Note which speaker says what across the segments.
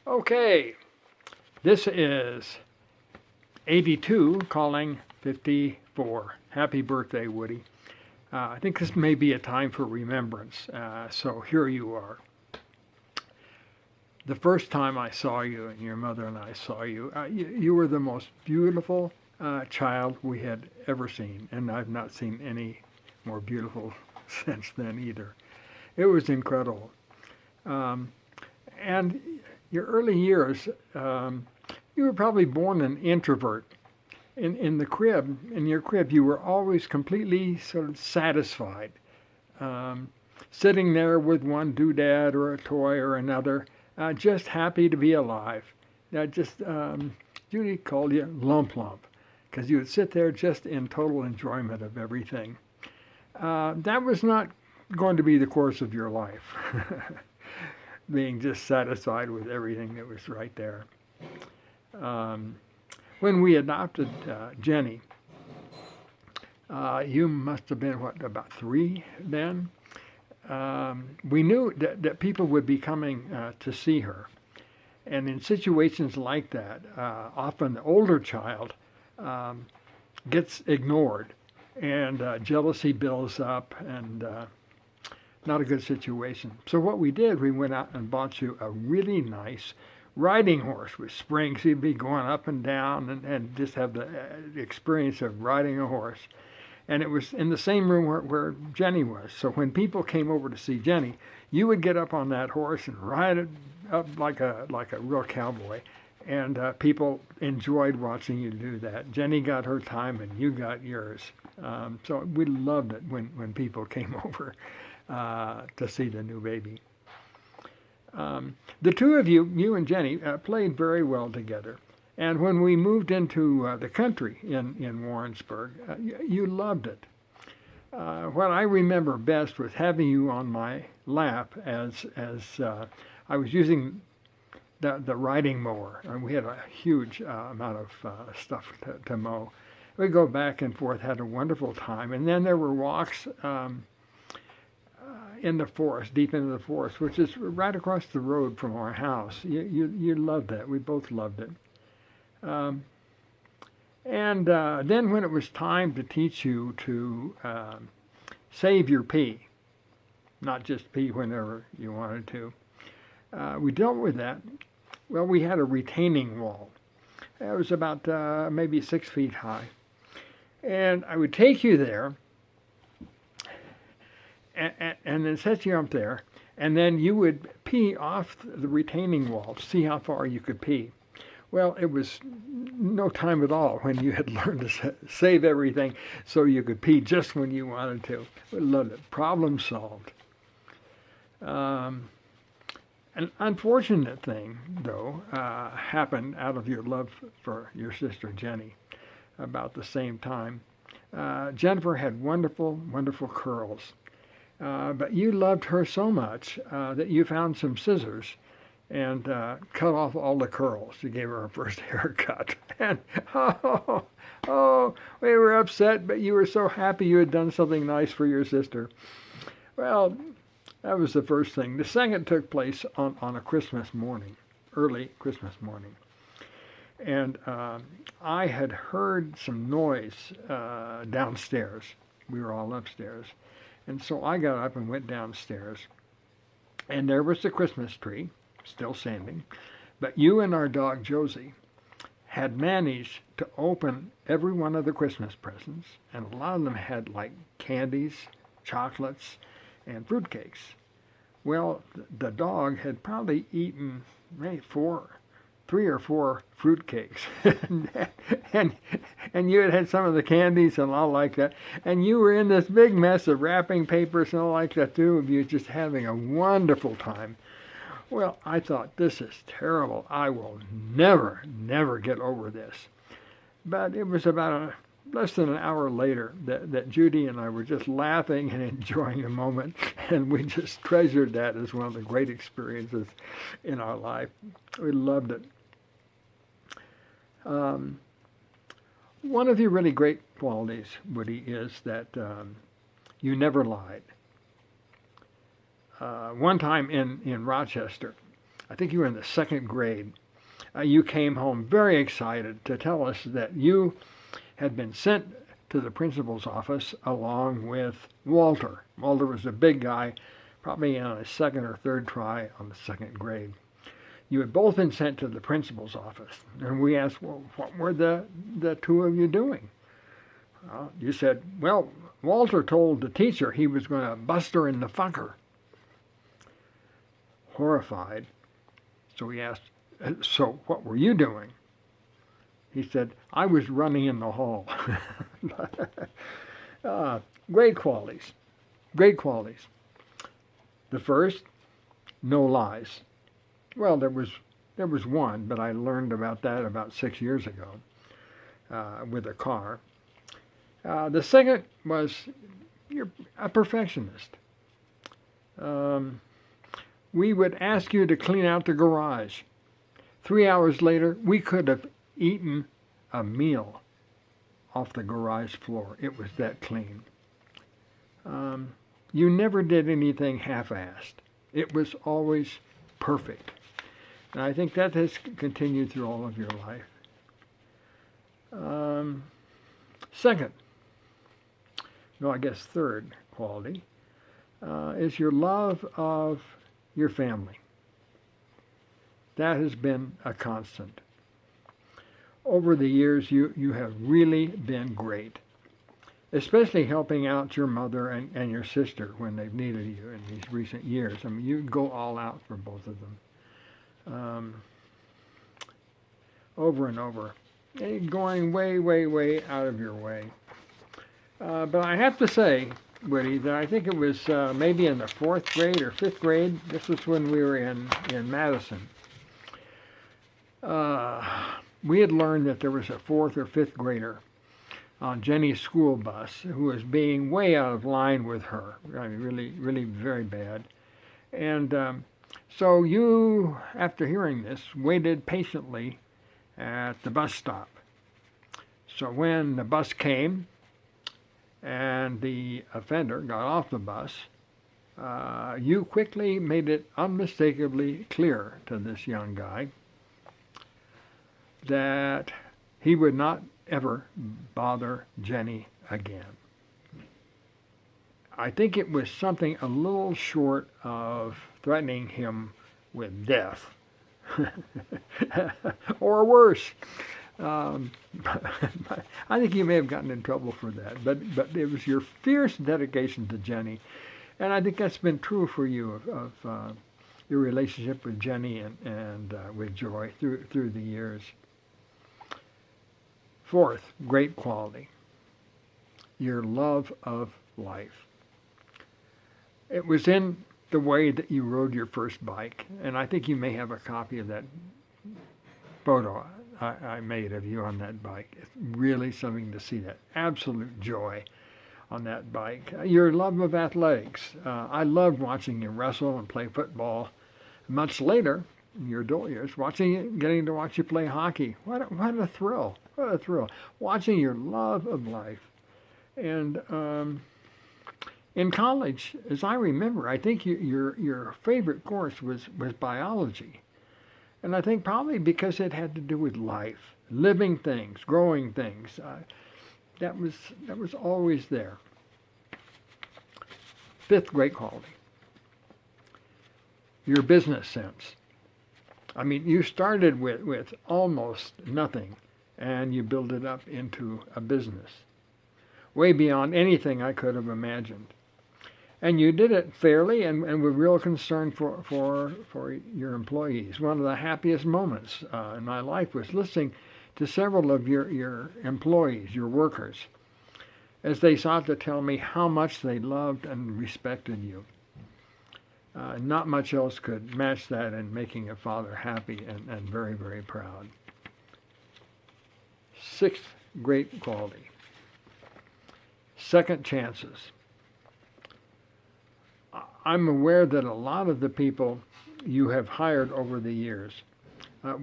Speaker 1: Okay, this is 82 calling 54. Happy birthday, Woody. I think this may be a time for remembrance. So here you are. The first time I saw you and your mother and I saw you, you were the most beautiful child we had ever seen. And I've not seen any more beautiful since then either. It was incredible. Um, and your early years, you were probably born an introvert. In the crib, in your crib, you were always completely sort of satisfied, um, sitting there with one doodad or a toy or another, just happy to be alive. Just Judy called you lump lump because you would sit there just in total enjoyment of everything. That was not going to be the course of your life, being just satisfied with everything that was right there. Um, when we adopted Jenny, you must have been, what, about 3 then? We knew that people would be coming to see her. And in situations like that, often the older child um, gets ignored and jealousy builds up and not a good situation. So what we did, we went out and bought you a really nice riding horse with springs. You'd be going up and down and just have the experience of riding a horse. And it was in the same room where Jenny was. So when people came over to see Jenny, you would get up on that horse and ride it up like a real cowboy. And people enjoyed watching you do that. Jenny got her time and you got yours. So we loved it when people came over to see the new baby. The two of you, you and Jenny, played very well together. And when we moved into the country in Warrensburg, you loved it. What I remember best was having you on my lap as I was using the riding mower. And we had a huge amount of stuff to mow. We'd go back and forth, had a wonderful time. And then there were walks in the forest, deep into the forest, which is right across the road from our house. You loved that. We both loved it. Um, and then when it was time to teach you to save your pee, not just pee whenever you wanted to, we dealt with that. Well, we had a retaining wall. It was about maybe 6 feet high. And I would take you there and then set you up there, and then you would pee off the retaining wall to see how far you could pee. Well, it was no time at all when you had learned to save everything so you could pee just when you wanted to. We loved it. Problem solved. An unfortunate thing, though, happened out of your love for your sister Jenny about the same time. Jennifer had wonderful, wonderful curls. But you loved her so much that you found some scissors and cut off all the curls. You gave her first haircut. And we were upset, but you were so happy you had done something nice for your sister. Well, that was the first thing. The second took place on a Christmas morning, early Christmas morning. And I had heard some noise downstairs. We were all upstairs. And so I got up and went downstairs. And there was the Christmas tree, still standing. But you and our dog Josie had managed to open every one of the Christmas presents. And a lot of them had like candies, chocolates, and fruitcakes. Well, the dog had probably eaten maybe 3 or 4 fruitcakes, and you had some of the candies and all like that, and you were in this big mess of wrapping papers and all like that, 2 of you just having a wonderful time. Well, I thought, this is terrible. I will never, never get over this. But it was about less than an hour later that Judy and I were just laughing and enjoying the moment, and we just treasured that as one of the great experiences in our life. We loved it. One of your really great qualities, Woody, is that you never lied. One time in Rochester, I think you were in the second grade. You came home very excited to tell us that you had been sent to the principal's office along with Walter. Walter was a big guy, probably on his second or third try on the second grade. You had both been sent to the principal's office, and we asked, well, what were the two of you doing? You said, well, Walter told the teacher he was going to bust her in the fucker. Horrified, so we asked, so what were you doing? He said, I was running in the hall. Great qualities. Great qualities. The first, no lies. Well, there was one, but I learned about that about 6 years ago with a car. The second was you're a perfectionist. We would ask you to clean out the garage. 3 hours later, we could have eaten a meal off the garage floor. It was that clean. You never did anything half-assed. It was always perfect. And I think that has continued through all of your life. Second, no, I guess third quality, is your love of your family. That has been a constant. Over the years, you have really been great, especially helping out your mother and your sister when they've needed you in these recent years. I mean, you go all out for both of them. Over and over, going way, way, way out of your way. But I have to say, Woody, that I think it was maybe in the 4th grade or 5th grade. This was when we were in Madison. We had learned that there was a 4th or 5th grader on Jenny's school bus who was being way out of line with her. I mean, really, really very bad. And so you, after hearing this, waited patiently at the bus stop. So when the bus came and the offender got off the bus, you quickly made it unmistakably clear to this young guy that he would not ever bother Jenny again. I think it was something a little short of threatening him with death, or worse. I think you may have gotten in trouble for that, but it was your fierce dedication to Jenny, and I think that's been true for you of your relationship with Jenny and with Joy through the years. Fourth, great quality, your love of life. It was in the way that you rode your first bike, and I think you may have a copy of that photo I made of you on that bike. It's really something to see, that absolute joy on that bike. Your love of athletics. I loved watching you wrestle and play football. Much later, in your adult years, getting to watch you play hockey. What a thrill. What a thrill. Watching your love of life. And in college, as I remember, I think your favorite course was biology. And I think probably because it had to do with life, living things, growing things. That was always there. Fifth great quality, your business sense. I mean, you started with almost nothing, and you built it up into a business, way beyond anything I could have imagined. And you did it fairly and with real concern for your employees. One of the happiest moments in my life was listening to several of your employees, your workers, as they sought to tell me how much they loved and respected you. Not much else could match that in making a father happy and very, very proud. Sixth great quality, second chances. I'm aware that a lot of the people you have hired over the years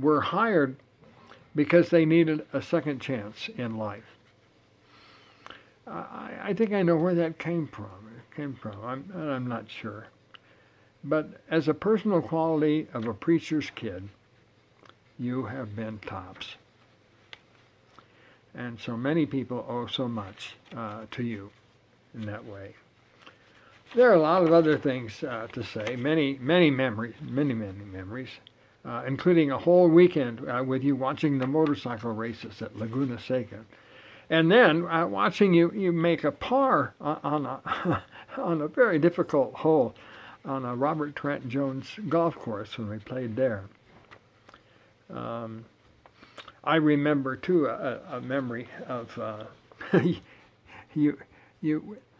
Speaker 1: were hired because they needed a second chance in life. I think I know where that came from. I'm not sure. But as a personal quality of a preacher's kid, you have been tops. And so many people owe so much to you in that way. There are a lot of other things to say, many memories, including a whole weekend with you watching the motorcycle races at Laguna Seca. And then watching you make a par on a, on a very difficult hole on a Robert Trent Jones golf course when we played there. I remember too a memory of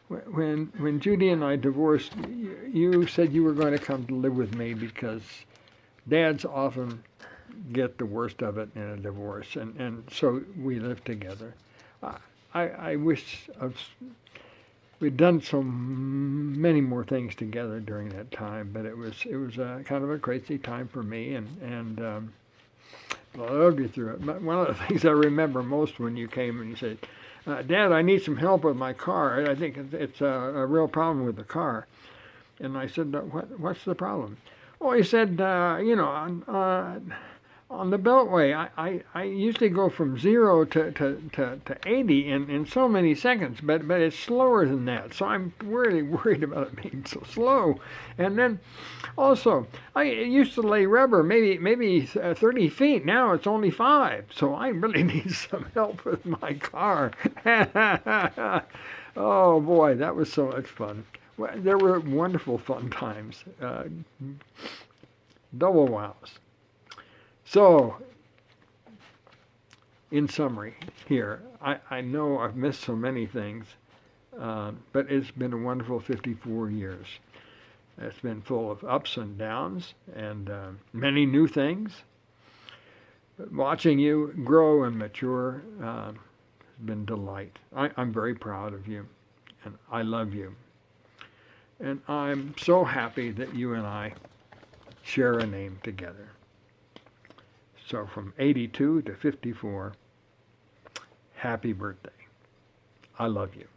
Speaker 1: when Judy and I divorced. You said you were going to come to live with me because dads often get the worst of it in a divorce, and so we lived together. I wish we'd done so many more things together during that time, but it was kind of a crazy time for me, and I loved you through it. One of the things I remember most when you came and you said, Dad, I need some help with my car. I think it's a real problem with the car. And I said, what's the problem? Oh, he said, on the Beltway, I usually go from 0 to 80 in so many seconds, but it's slower than that. So I'm really worried about it being so slow. And then also, I used to lay rubber maybe 30 feet. Now it's only 5. So I really need some help with my car. Oh boy, that was so much fun. Well, there were wonderful fun times. Double wows. So, in summary here, I know I've missed so many things, but it's been a wonderful 54 years. It's been full of ups and downs and many new things. But watching you grow and mature has been a delight. I'm very proud of you, and I love you. And I'm so happy that you and I share a name together. So from 82 to 54, happy birthday. I love you.